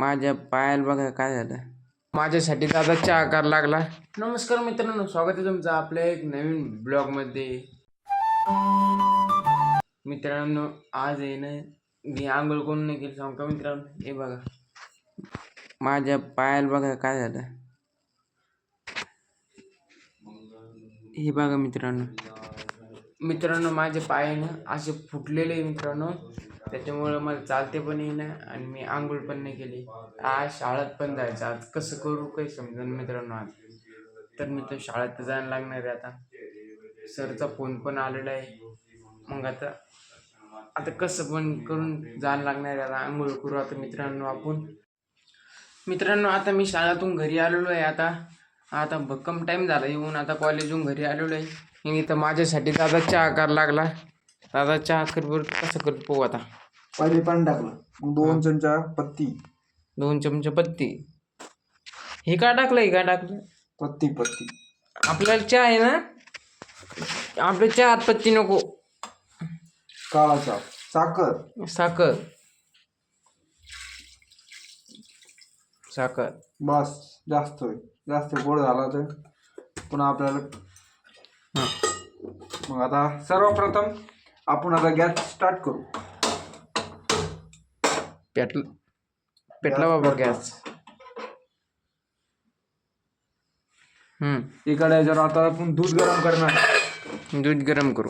माझ्या पायाला बघा काय झालं. माझ्यासाठी दादा चहा करायला लागला. नमस्कार मित्रांनो, स्वागत आहे तुमचं आपल्या एक नवीन ब्लॉगमध्ये. मित्रांनो आज आहे ना, मी आंघोळ कोण नाही केली सांगू का मित्रांनो. हे बघा माझ्या पायाला बघा काय झालं. हे बघा मित्रांनो माझे पाय ना असे फुटलेले आहे मित्रांनो. त्याच्यामुळे मला चालते पण येईना आणि मी आंघोळ पण नाही केली. आज शाळेत पण जायचं. आज कसं करू काही समजेल मित्रांनो. आज तर मी तर शाळेत जायला लागणार आहे. आता सरचा फोन पण आलेला आहे. मग आता कसं पण करून जायला लागणार आहे. आता आंघोळ करू आता मित्रांनो आपण. मित्रांनो आता मी शाळेतून घरी आलेलो आहे. आता भक्कम टाईम झाला येऊन. आता कॉलेजहून घरी आलेलो आहे. मी तर माझ्यासाठी दादा चहा करायला लागला. दादा चहा कर बरं कसं करतो पाहू. आता पहिले पाणी टाकलं, मग 2 चमचा पत्ती, 2 चमचे पत्ती. हे काय टाकलं पत्ती आपल्याला चहा आहे ना. आपल्या चहात पत्ती नको. काळा चहा, साखर बस. जास्त गोड झाला तर पुन्हा आपल्याला. मग आता सर्वप्रथम आपण आता गॅस स्टार्ट करू. पेटला बाबा गॅस. इकडे जर आता आपण दूध गरम करणार. दूध गरम करू.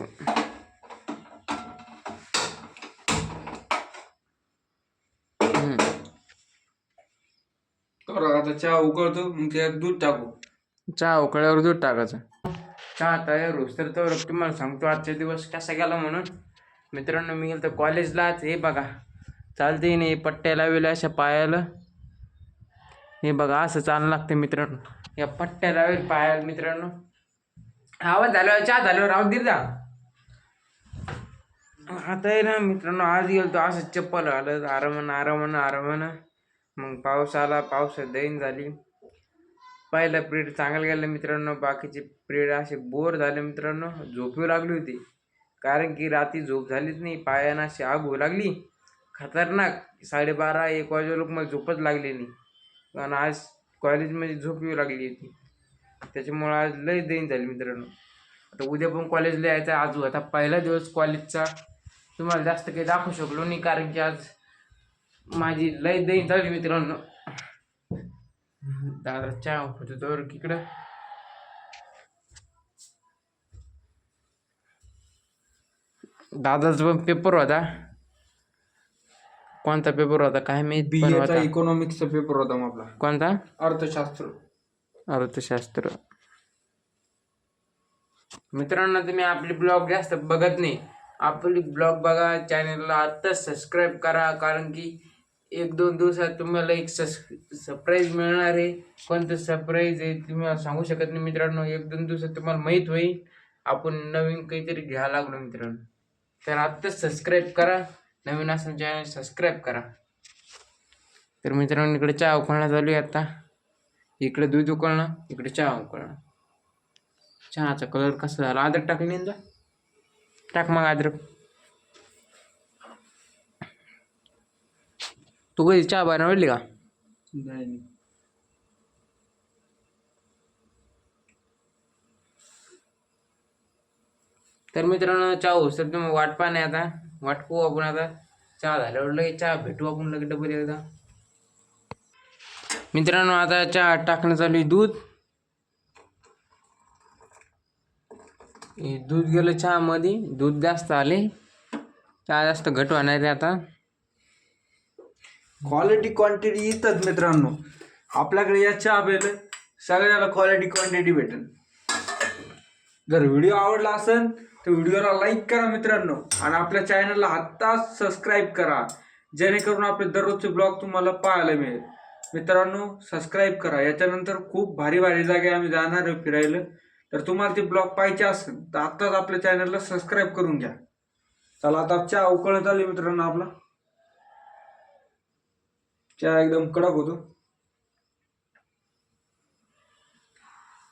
आता चहा उकळतो, मग त्यात दूध टाकू. चहा उकळल्यावर दूध टाकायचं. चहा तयार होस तर तुम्हाला सांगतो आजचा दिवस कसा गेला म्हणून. मित्रांनो मी गेलो तर कॉलेजलाच. हे बघा चालते नाही पट्ट्या लावल्या अशा पायाला. हे बघा असं चालणं लागतं मित्रांनो. या पट्ट्या लावेल पायाला मित्रांनो. आवाज झाल्यावर चहा झाल्यावर आवाज दिल जा. आता आहे ना मित्रांनो आज गेलो तो असं चप्पल आलं आरामानं. मग पाऊस आला. पावसात दैन झाली. पहिला पिरियड चांगला गेला मित्रांनो. बाकीचे पिरियड असे बोर झाले मित्रांनो. झोप येऊ लागली होती. कारण की रात्री झोप झालीच नाही. पायानं अशी आग होऊ लागली खतरनाक. 12:30-1 वाजे लोक मला झोपच लागली नाही. कारण आज कॉलेजमध्ये झोप येऊ लागली होती. त्याच्यामुळं आज लय दैन झाली मित्रांनो. आता उद्या पण कॉलेजला यायचं. आज आता पहिला दिवस कॉलेजचा. तुम्हाला जास्त काही दाखवू शकलो नाही कारण की आज माझी लय दैन झाली मित्रांनो. दादा चहा होतो तर इकडं. दादाचा पण पेपर होता. कोणता पेपर होता काय माहित. बीएचा इकॉनॉमिक्सचा पेपर होता मग आपला. कोणता? अर्थशास्त्र. मित्रांनो तुम्ही आपली ब्लॉग जास्त बघत नाही. आपली ब्लॉग बघा. चॅनलला आत्ताच सबस्क्राईब करा. कारण की 1-2 दिवसात तुम्हाला एक सरप्राईज मिळणार आहे. कोणतं सरप्राईज आहे तुम्ही सांगू शकत नाही मित्रांनो. 1-2 दिवसात तुम्हाला माहीत होईल. आपण नवीन काहीतरी घ्यायला लागलो मित्रांनो. तर आत्ताच सबस्क्राईब करा. नवीन असं चॅनल सबस्क्राईब करा. तर मित्रांनो इकडे चहा उकळणं चालू आहे आता. इकडे दूध उकळणं, इकडे चहा उकळणं. चहाचा कलर कसा झाला. अद्रक टाकली ना. टाक मग अद्रक. तू कधी चहा बनवली का? नाही. तर मित्रांनो चहा होतं तुम्ही वाट पहा नाही. आता वाट पाहू आपण. आता चहा झाल्यावर लगेच चहा भेटू आपण लगेच डबल एकदा. मित्रांनो आता चहा टाकणं चालू आहे. दूध गेलं चहामध्ये. दूध जास्त आले. चहा जास्त घट होणार आहे आता. क्वालिटी क्वांटिटी इथंच मित्रांनो. आपल्याकडे या चहा प्यायला सगळ्याला क्वालिटी क्वांटिटी भेटेल. जर व्हिडिओ आवडला असेल तर व्हिडिओला लाईक करा मित्रांनो. आणि आपल्या चॅनलला आत्ताच सबस्क्राईब करा. जेणेकरून आपले दररोजचे ब्लॉग तुम्हाला पाहायला मिळेल. मित्रांनो सबस्क्राईब करा. याच्यानंतर खूप भारी जागे आम्ही जाणार आहे फिरायला. तर तुम्हाला ते ब्लॉग पाहिजे असेल तर आत्ताच आपल्या चॅनलला सबस्क्राईब करून घ्या. चला आता चहा उकळत आली मित्रांनो. आपला चहा एकदम कडक होतो.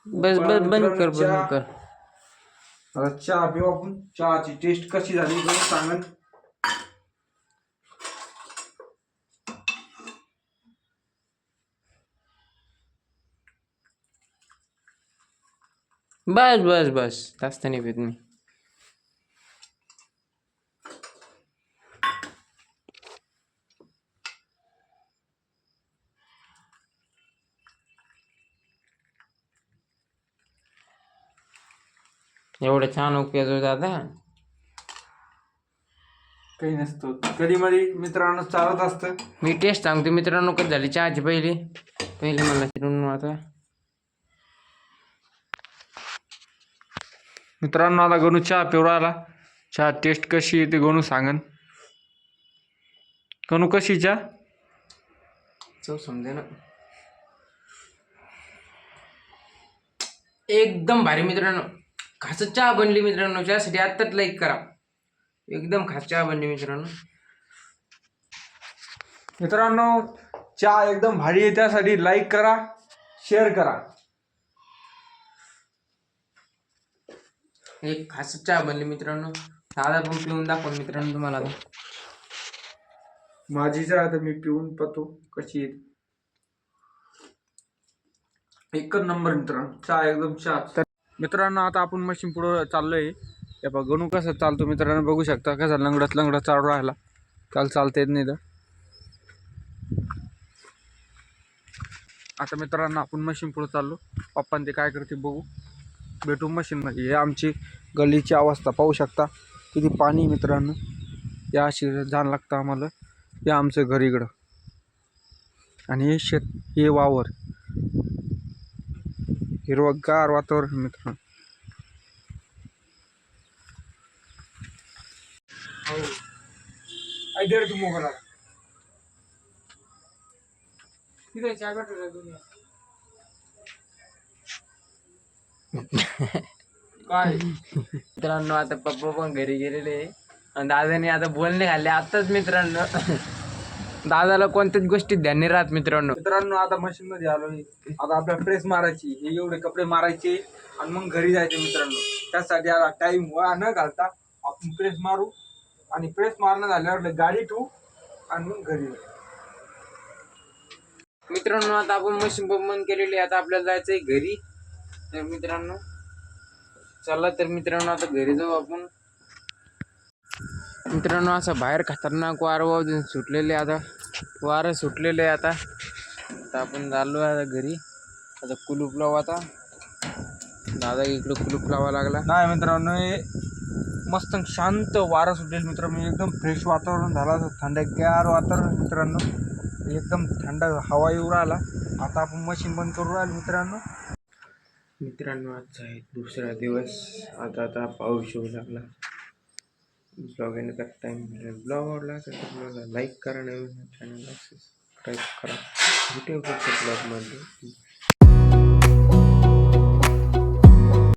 बस बंद कर. आता चहा पिऊ आपण. चहाची टेस्ट कशी झाली सांगन. बस बस बस जास्त नाही पित मी. एवढं छान उपयोग दादा. काही नसतो, कधी मध्ये मित्रांनो चालत असतं. मी टेस्ट सांगतो मित्रांनो कधी झाली चहाची. पहिली पहिली मला चिरून आता. मित्रांनो आता गणू चहा पिऊ राहिला. चहा टेस्ट कशी येते गणू सांगन. गणू कशी चहा? चव समजे ना. एकदम भारी मित्रांनो. खास चहा बनली मित्रांनो. चहासाठी आत्ताच लाईक करा. एकदम खास चहा बनली मित्रांनो. मित्रांनो चहा एकदम भारी आहे, त्यासाठी लाईक करा, शेअर करा. एक खास चहा बनली मित्रांनो. दादा पण पिऊन दाखव मित्रांनो तुम्हाला आता. माझी चहा तर मी पिऊन पाहतो कशी येते. एकच नंबर मित्रांनो, चहा एकदम चहा. तर मित्रांनो आता आपण मशीन पुढे चाललोय. हे बघा गणू कसं चालतो मित्रांनो, बघू शकता कसा लंगडत लंगडत चालू राहिला. काल चालता येत नाही तर. आता मित्रांनो आपण मशीन पुढे चाललो. पप्पान ते काय करते बघू, भेटू मशीन मध्ये. हे आमची गल्लीची अवस्था पाहू शकता, किती पाणी मित्रांनो. या अशी जाण लागतं आम्हाला. हे आमचं घर इकडं आणि हे शेत, हे वावर, हिरवगार वातावरण मित्रांनो. इधर तू मोबाईल तिथे चहा भेटू काय मित्रांनो. आता पप्पा पण घरी गेलेले आणि दादाने आता बोलणे खाल्ले आताच मित्रांनो. दादाला कोणत्याच गोष्टीत ध्यान नाही राहत मित्रांनो. मित्रांनो आता मशीन मध्ये आलोय. आता आपल्याला प्रेस मारायची, हे एवढे कपडे मारायचे आणि मग घरी जायचे मित्रांनो. त्यासाठी आता टाइम वा न घालता आपण प्रेस मारू आणि प्रेस मारणं झाल्यावर गाडी ठेवू आणि मग घरी जाऊ. मित्रांनो आता आपण मशीन बंद केलेली. आता आपल्याला जायचंय घरी. तर मित्रांनो चला तर मित्रांनो आता घरी जाऊ आपण. मित्रांनो असं बाहेर खतरनाक वारं सुटलेले. आता वारं सुटलेले आता. आता आपण चाललो आता घरी. आता कुलूप लावू. आता दादा इकडं कुलूप लावा लागला. नाही मित्रांनो, हे मस्त शांत वारा सुटेल मित्रांनो. एकदम फ्रेश वातावरण झालं, थंडगार वातावरण मित्रांनो. एकदम थंड हवा येऊ राहिला. आता आपण मशीन बंद करू राहिलो मित्रांनो. मित्रांनो आजचा आहे दुसरा दिवस. आता पाऊस येऊ लागला. ब्लॉग येण्याचा टाईम. ब्लॉग आवडला असेल तर ब्लॉगला लाईक करा, नवीन चॅनलला सबस्क्राईब करा. भेटूया पुढच्या ब्लॉगमध्ये.